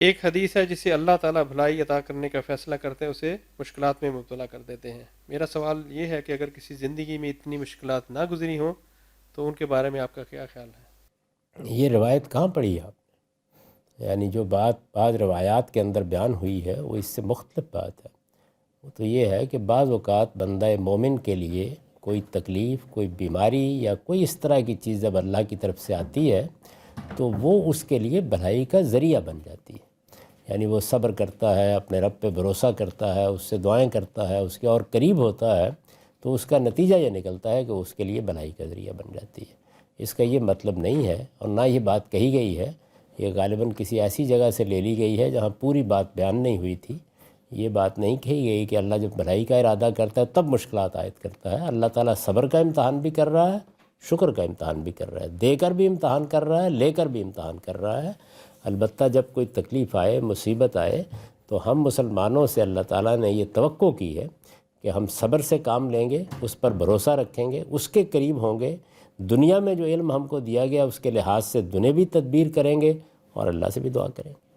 ایک حدیث ہے جسے اللہ تعالیٰ بھلائی عطا کرنے کا فیصلہ کرتے ہیں اسے مشکلات میں مبتلا کر دیتے ہیں. میرا سوال یہ ہے کہ اگر کسی زندگی میں اتنی مشکلات نہ گزری ہوں تو ان کے بارے میں آپ کا کیا خیال ہے؟ یہ روایت کہاں پڑھی آپ نے؟ یعنی جو بات بعض روایات کے اندر بیان ہوئی ہے وہ اس سے مختلف بات ہے. وہ تو یہ ہے کہ بعض اوقات بندہ مومن کے لیے کوئی تکلیف، کوئی بیماری یا کوئی اس طرح کی چیز جب اللہ کی طرف سے آتی ہے تو وہ اس کے لیے بھلائی کا ذریعہ بن جاتی ہے. یعنی وہ صبر کرتا ہے، اپنے رب پہ بھروسہ کرتا ہے، اس سے دعائیں کرتا ہے، اس کے اور قریب ہوتا ہے، تو اس کا نتیجہ یہ نکلتا ہے کہ اس کے لیے بھلائی کا ذریعہ بن جاتی ہے. اس کا یہ مطلب نہیں ہے اور نہ یہ بات کہی گئی ہے. یہ غالباً کسی ایسی جگہ سے لے لی گئی ہے جہاں پوری بات بیان نہیں ہوئی تھی. یہ بات نہیں کہی گئی کہ اللہ جب بھلائی کا ارادہ کرتا ہے تب مشکلات عائد کرتا ہے. اللہ تعالیٰ صبر کا امتحان بھی کر رہا ہے، شکر کا امتحان بھی کر رہا ہے، دے کر بھی امتحان کر رہا ہے، لے کر بھی امتحان کر رہا ہے. البتہ جب کوئی تکلیف آئے، مصیبت آئے، تو ہم مسلمانوں سے اللہ تعالیٰ نے یہ توقع کی ہے کہ ہم صبر سے کام لیں گے، اس پر بھروسہ رکھیں گے، اس کے قریب ہوں گے، دنیا میں جو علم ہم کو دیا گیا اس کے لحاظ سے دنیاوی تدبیر کریں گے اور اللہ سے بھی دعا کریں گے.